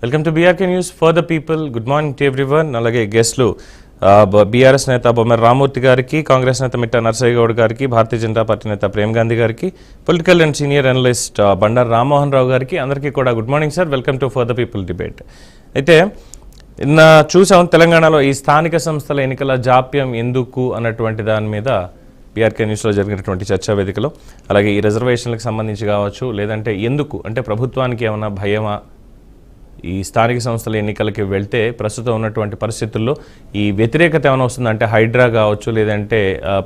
Welcome to BRK news for the people. Good morning to everyone. అలాగే గెస్ట్లు BRS నేత బొమ్మర రామూర్తి గారికి, కాంగ్రెస్ నేత మిట్టా నర్సయ్య గౌడ్ గారికి, భారతీయ జనతా పార్టీ నేత ప్రేమ్ గాంధీ గారికి, political and senior analyst Bandaru Rammohan Rao గారికి, అందరికీ కూడా good morning sir. Welcome to for the people debate. అయితే నిన్న చూసాం తెలంగాణలో ఈ స్థానిక సంస్థల ఎన్నికల జాప్యం ఎందుకు అన్నటువంటి దాని మీద బీఆర్కే న్యూస్లో జరిగినటువంటి చర్చా వేదికలో, అలాగే ఈ రిజర్వేషన్లకు సంబంధించి కావచ్చు, లేదంటే ఎందుకు అంటే ప్రభుత్వానికి ఏమైనా భయమా ఈ స్థానిక సంస్థల ఎన్నికలకి వెళ్తే ప్రస్తుతం ఉన్నటువంటి పరిస్థితుల్లో ఈ వ్యతిరేకత ఏమైనా వస్తుందంటే హైడ్రా కావచ్చు, లేదంటే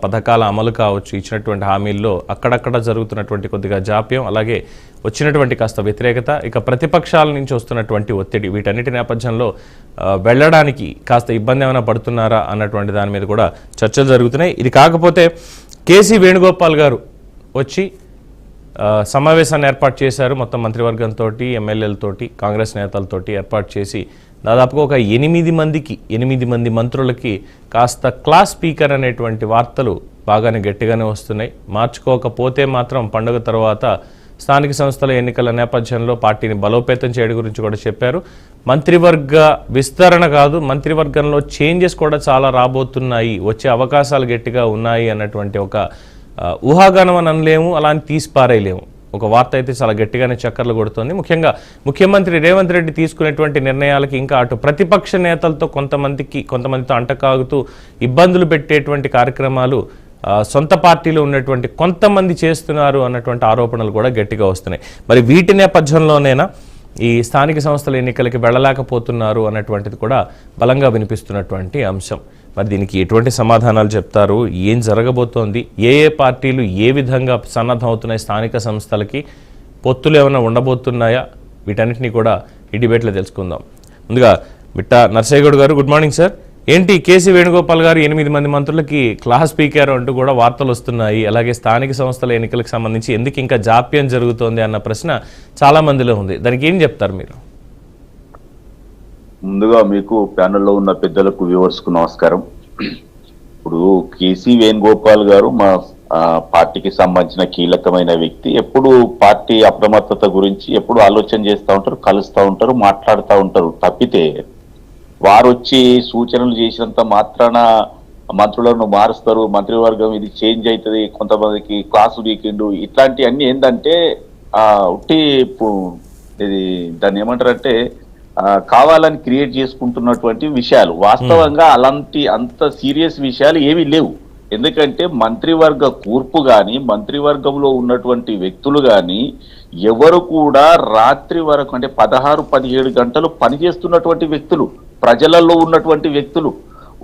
పథకాల అమలు కావచ్చు, ఇచ్చినటువంటి హామీల్లో అక్కడక్కడ జరుగుతున్నటువంటి కొద్దిగా జాప్యం, అలాగే వచ్చినటువంటి కాస్త వ్యతిరేకత, ఇక ప్రతిపక్షాల నుంచి వస్తున్నటువంటి ఒత్తిడి, వీటన్నిటి నేపథ్యంలో వెళ్ళడానికి కాస్త ఇబ్బంది ఏమైనా పడుతున్నారా అన్నటువంటి దాని మీద కూడా చర్చలు జరుగుతున్నాయి. ఇది కాకపోతే కేసీ వేణుగోపాల్ గారు వచ్చి సమావేశాన్ని ఏర్పాటు చేశారు. మొత్తం మంత్రివర్గంతో, ఎమ్మెల్యేలతోటి, కాంగ్రెస్ నేతలతోటి ఏర్పాటు చేసి దాదాపుగా ఒక 8 మంది మంత్రులకి కాస్త క్లాస్ స్పీకర్ అనేటువంటి వార్తలు బాగానే గట్టిగానే వస్తున్నాయి. మార్చుకోకపోతే మాత్రం పండుగ తర్వాత స్థానిక సంస్థల ఎన్నికల నేపథ్యంలో పార్టీని బలోపేతం చేయడం గురించి కూడా చెప్పారు. మంత్రివర్గ విస్తరణ కాదు, మంత్రివర్గంలో చేంజెస్ కూడా చాలా రాబోతున్నాయి, వచ్చే అవకాశాలు గట్టిగా ఉన్నాయి అన్నటువంటి ఒక ఊహాగానం అని అనలేము, అలా అని తీసిపారేయలేము. ఒక వార్త అయితే చాలా గట్టిగానే చక్కర్లు కొడుతోంది. ముఖ్యంగా ముఖ్యమంత్రి రేవంత్ రెడ్డి తీసుకునేటువంటి నిర్ణయాలకి ఇంకా అటు ప్రతిపక్ష నేతలతో కొంతమందితో అంటకాగుతూ ఇబ్బందులు పెట్టేటువంటి కార్యక్రమాలు సొంత పార్టీలో ఉన్నటువంటి కొంతమంది చేస్తున్నారు అన్నటువంటి ఆరోపణలు కూడా గట్టిగా వస్తున్నాయి. మరి వీటి నేపథ్యంలోనైనా ఈ స్థానిక సంస్థల ఎన్నికలకి వెళ్ళలేకపోతున్నారు అన్నటువంటిది కూడా బలంగా వినిపిస్తున్నటువంటి అంశం. మరి దీనికి ఎటువంటి సమాధానాలు చెప్తారు, ఏం జరగబోతోంది, ఏ పార్టీలు ఏ విధంగా సన్నద్ధం అవుతున్నాయి, స్థానిక సంస్థలకి పొత్తులు ఏమైనా ఉండబోతున్నాయా, వీటన్నిటినీ కూడా ఈ డిబేట్లో తెలుసుకుందాం. ముందుగా మిట్టా నర్సయ్య గౌడ్ గారు, గుడ్ మార్నింగ్ సార్. ఏంటి కేసీ వేణుగోపాల్ గారు 8 మంది మంత్రులకి క్లాస్ స్పీకర్ అంటూ కూడా వార్తలు వస్తున్నాయి. అలాగే స్థానిక సంస్థల ఎన్నికలకు సంబంధించి ఎందుకు ఇంకా జాప్యం జరుగుతోంది అన్న ప్రశ్న చాలా మందిలో ఉంది. దానికి ఏం చెప్తారు మీరు? ముందుగా మీకు ప్యానెల్లో ఉన్న పెద్దలకు, వ్యూవర్స్ కు నమస్కారం. ఇప్పుడు కేసీ వేణుగోపాల్ గారు మా పార్టీకి సంబంధించిన కీలకమైన వ్యక్తి. ఎప్పుడు పార్టీ అప్రమత్తత గురించి ఎప్పుడు ఆలోచన చేస్తూ ఉంటారు, కలుస్తూ ఉంటారు, మాట్లాడుతూ ఉంటారు. తప్పితే వారు వచ్చి సూచనలు చేసినంత మాత్రాన మంత్రులను మారుస్తారు, మంత్రివర్గం ఇది చేంజ్ అవుతుంది, కొంతమందికి క్లాసు వీకెండ్, ఇట్లాంటి అన్ని ఏంటంటే ఉట్టి ఇది దాన్ని ఏమంటారంటే కావాలని క్రియేట్ చేసుకుంటున్నటువంటి విషయాలు. వాస్తవంగా అలాంటి అంత సీరియస్ విషయాలు ఏమీ లేవు. ఎందుకంటే మంత్రివర్గ కూర్పు కానీ, మంత్రివర్గంలో ఉన్నటువంటి వ్యక్తులు కానీ ఎవరు కూడా రాత్రి వరకు అంటే 16-17 గంటలు పనిచేస్తున్నటువంటి వ్యక్తులు, ప్రజలలో ఉన్నటువంటి వ్యక్తులు,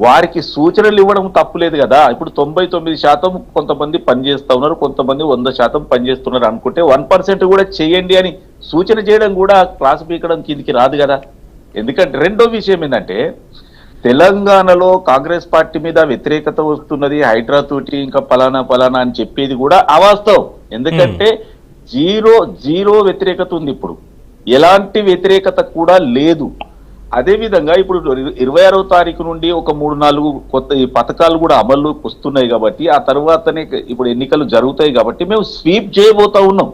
వారికి సూచనలు ఇవ్వడం తప్పులేదు కదా. ఇప్పుడు 99% కొంతమంది పనిచేస్తూ ఉన్నారు, కొంతమంది 100% పనిచేస్తున్నారు అనుకుంటే 1% కూడా చేయండి అని సూచన చేయడం కూడా క్లాస్ పీకడం కిందికి రాదు కదా. ఎందుకంటే రెండో విషయం ఏంటంటే తెలంగాణలో కాంగ్రెస్ పార్టీ మీద వ్యతిరేకత వస్తున్నది, హైడ్రా తోటి ఇంకా పలానా అని చెప్పేది కూడా అవాస్తవం. ఎందుకంటే జీరో వ్యతిరేకత ఉంది. ఇప్పుడు ఎలాంటి వ్యతిరేకత కూడా లేదు. అదేవిధంగా ఇప్పుడు 26వ తారీఖు నుండి ఒక 3-4 కొత్త ఈ పథకాలు కూడా అమల్లోకి వస్తున్నాయి కాబట్టి ఆ తర్వాతనే ఇప్పుడు ఎన్నికలు జరుగుతాయి కాబట్టి మేము స్వీప్ చేయబోతా ఉన్నాం.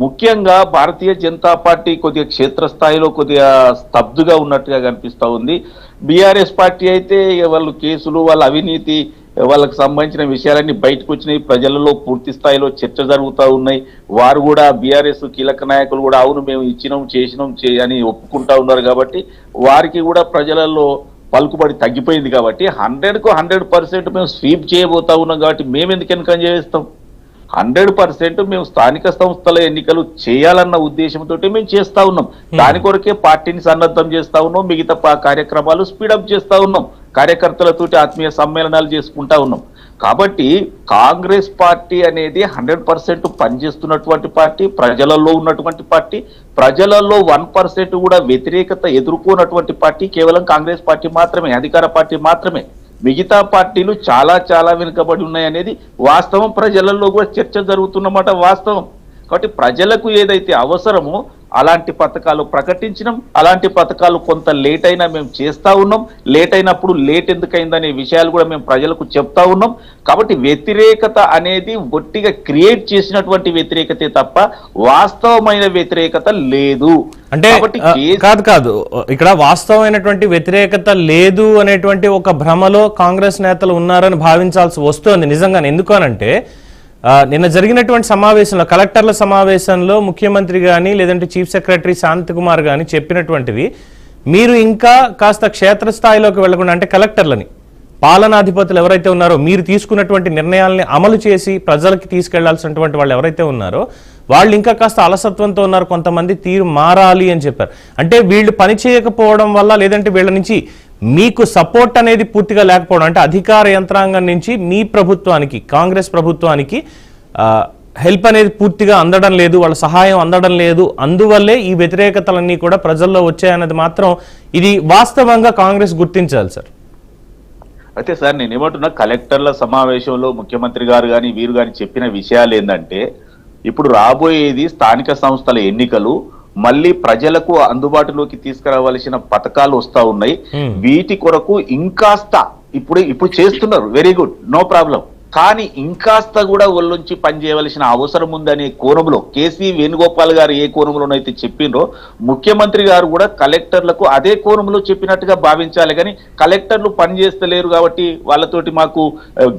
ముఖ్యంగా భారతీయ జనతా పార్టీ కొద్దిగా క్షేత్రస్థాయిలో కొద్దిగా స్తబ్దుగా ఉన్నట్టుగా కనిపిస్తూ ఉంది. బీఆర్ఎస్ పార్టీ అయితే వాళ్ళు కేసులు, వాళ్ళ అవినీతి, వాళ్ళకి సంబంధించిన విషయాలన్నీ బయటకు వచ్చినాయి, ప్రజలలో పూర్తి స్థాయిలో చర్చ జరుగుతూ ఉన్నాయి. వారు కూడా బీఆర్ఎస్ కీలక నాయకులు కూడా అవును మేము ఇచ్చినాం చేసినాం అని ఒప్పుకుంటా ఉన్నారు. కాబట్టి వారికి కూడా ప్రజలలో పలుకుబడి తగ్గిపోయింది. కాబట్టి 100కు 100% మేము స్వీప్ చేయబోతా ఉన్నాం. కాబట్టి మేము ఎందుకు వెనకం చేస్తాం? 100% మేము స్థానిక సంస్థల ఎన్నికలు చేయాలన్న ఉద్దేశంతో మేము చేస్తా ఉన్నాం. దాని కొరకే పార్టీని సన్నద్ధం చేస్తా ఉన్నాం. మిగతా కార్యక్రమాలు స్పీడప్ చేస్తా ఉన్నాం. కార్యకర్తలతోటి ఆత్మీయ సమ్మేళనాలు చేసుకుంటా ఉన్నాం. కాబట్టి కాంగ్రెస్ పార్టీ అనేది 100% పనిచేస్తున్నటువంటి పార్టీ, ప్రజలలో ఉన్నటువంటి పార్టీ, ప్రజలలో 1% కూడా వ్యతిరేకత ఎదుర్కొన్నటువంటి పార్టీ కేవలం కాంగ్రెస్ పార్టీ మాత్రమే, అధికార పార్టీ మాత్రమే. మిగతా పార్టీలు చాలా వెనుకబడి ఉన్నాయనేది వాస్తవం. ప్రజలలో కూడా చర్చ జరుగుతున్నమాట వాస్తవం. కాబట్టి ప్రజలకు ఏదైతే అవసరమో అలాంటి పథకాలు ప్రకటించినాం. అలాంటి పథకాలు కొంత లేట్ అయినా మేము చేస్తా ఉన్నాం. లేట్ అయినప్పుడు లేట్ ఎందుకైందనే విషయాలు కూడా మేము ప్రజలకు చెప్తా ఉన్నాం. కాబట్టి వ్యతిరేకత అనేది ఒట్టిగా క్రియేట్ చేసినటువంటి వ్యతిరేకతే తప్ప వాస్తవమైన వ్యతిరేకత లేదు. అంటే కాదు ఇక్కడ వాస్తవమైనటువంటి వ్యతిరేకత లేదు అనేటువంటి ఒక భ్రమలో కాంగ్రెస్ నేతలు ఉన్నారని భావించాల్సి వస్తోంది నిజంగానే. ఎందుకనంటే నిన్న జరిగినటువంటి సమావేశంలో, కలెక్టర్ల సమావేశంలో ముఖ్యమంత్రి కానీ లేదంటే చీఫ్ సెక్రటరీ శాంతికుమార్ కానీ చెప్పినటువంటిది, మీరు ఇంకా కాస్త క్షేత్రస్థాయిలోకి వెళ్లకుండా, అంటే కలెక్టర్లని, పాలనాధిపతులు ఎవరైతే ఉన్నారో, మీరు తీసుకున్నటువంటి నిర్ణయాలని అమలు చేసి ప్రజలకి తీసుకెళ్లాల్సినటువంటి వాళ్ళు ఎవరైతే ఉన్నారో వాళ్ళు ఇంకా కాస్త అలసత్వంతో ఉన్నారు, కొంతమంది తీరు మారాలి అని చెప్పారు. అంటే వీళ్ళు పని చేయకపోవడం వల్ల, లేదంటే వీళ్ళ నుంచి మీకు సపోర్ట్ అనేది పూర్తిగా లేకపోవడం, అంటే అధికార యంత్రాంగం నుంచి మీ ప్రభుత్వానికి, కాంగ్రెస్ ప్రభుత్వానికి హెల్ప్ అనేది పూర్తిగా అందడం లేదు, వాళ్ళ సహాయం అందడం లేదు, అందువల్లే ఈ వ్యతిరేకతలన్నీ కూడా ప్రజల్లో వచ్చాయన్నది మాత్రం ఇది వాస్తవంగా కాంగ్రెస్ గుర్తించాలి సార్. అయితే సార్ నేను ఏమంటున్నా, కలెక్టర్ల సమావేశంలో ముఖ్యమంత్రి గారు కానీ వీరు కానీ చెప్పిన విషయాలు ఏంటంటే, ఇప్పుడు రాబోయేది స్థానిక సంస్థల ఎన్నికలు, మళ్ళీ ప్రజలకు అందుబాటులోకి తీసుకురావాల్సిన పథకాలు వస్తా ఉన్నాయి. వీటి కొరకు ఇంకాస్త ఇప్పుడు చేస్తున్నారు, వెరీ గుడ్, నో ప్రాబ్లం. కానీ ఇంకాస్త కూడా ఒళ్ళొంచి పనిచేయవలసిన అవసరం ఉందనే కోణంలో కేసీ వేణుగోపాల్ గారు ఏ కోణంలోనైతే చెప్పిండ్రో, ముఖ్యమంత్రి గారు కూడా కలెక్టర్లకు అదే కోణంలో చెప్పినట్టుగా భావించాలి. కానీ కలెక్టర్లు పనిచేస్తలేరు కాబట్టి వాళ్ళతోటి మాకు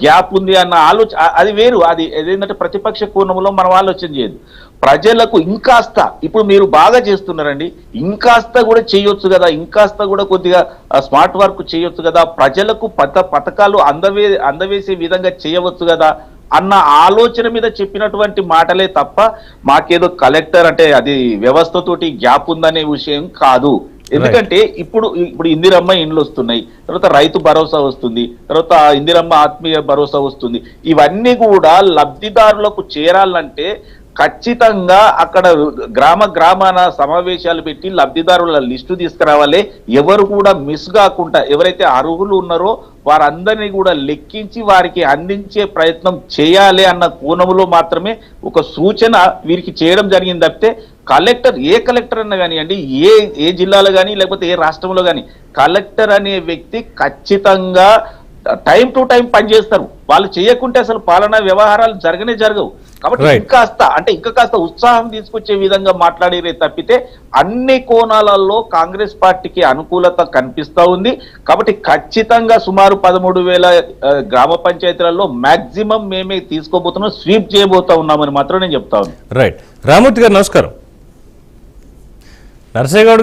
గ్యాప్ ఉంది అన్న ఆలోచన అది వేరు. అది ఏదేంటంటే ప్రతిపక్ష కోణంలో మనం ఆలోచన చేయదు. ప్రజలకు ఇంకాస్త, ఇప్పుడు మీరు బాగా చేస్తున్నారండి, ఇంకాస్త కూడా చేయొచ్చు కదా, ఇంకాస్త కూడా కొద్దిగా స్మార్ట్ వర్క్ చేయొచ్చు కదా, ప్రజలకు పథకాలు అందవేసే విధంగా చేయవచ్చు కదా అన్న ఆలోచన మీద చెప్పినటువంటి మాటలే తప్ప మాకేదో కలెక్టర్ అంటే అది వ్యవస్థతోటి గ్యాప్ ఉందనే విషయం కాదు. ఎందుకంటే ఇప్పుడు ఇందిరమ్మ ఇండ్లు వస్తున్నాయి, తర్వాత రైతు భరోసా వస్తుంది, తర్వాత ఇందిరమ్మ ఆత్మీయ భరోసా వస్తుంది. ఇవన్నీ కూడా లబ్ధిదారులకు చేరాలంటే ఖచ్చితంగా అక్కడ గ్రామాన సమావేశాలు పెట్టి లబ్ధిదారుల లిస్టు తీసుకురావాలి. ఎవరు కూడా మిస్ కాకుండా, ఎవరైతే అర్హులు ఉన్నారో వారందరినీ కూడా లెక్కించి వారికి అందించే ప్రయత్నం చేయాలి అన్న కోణంలో మాత్రమే ఒక సూచన వీరికి చేయడం జరిగింది తప్పితే కలెక్టర్, ఏ కలెక్టర్ అన్నా కానివ్వండి, ఏ జిల్లాలో కానీ లేకపోతే ఏ రాష్ట్రంలో కానీ కలెక్టర్ అనే వ్యక్తి ఖచ్చితంగా టైం టు టైం పనిచేస్తారు. వాళ్ళు చేయకుంటే అసలు పాలనా వ్యవహారాలు జరగవు. కాబట్టి ఇంకా కాస్త ఉత్సాహం తీసుకొచ్చే విధంగా మాట్లాడేరే తప్పితే అన్ని కోణాలలో కాంగ్రెస్ పార్టీకి అనుకూలత కనిపిస్తా ఉంది. కాబట్టి ఖచ్చితంగా సుమారు 13,000 గ్రామ పంచాయతీలలో మాక్సిమం మేమే తీసుకోబోతున్నాం, స్వీప్ చేయబోతా ఉన్నామని మాత్రం నేను చెప్తా ఉన్నాను. రైట్. రామూర్తి గారు నమస్కారం. నరసయ్య గౌడ్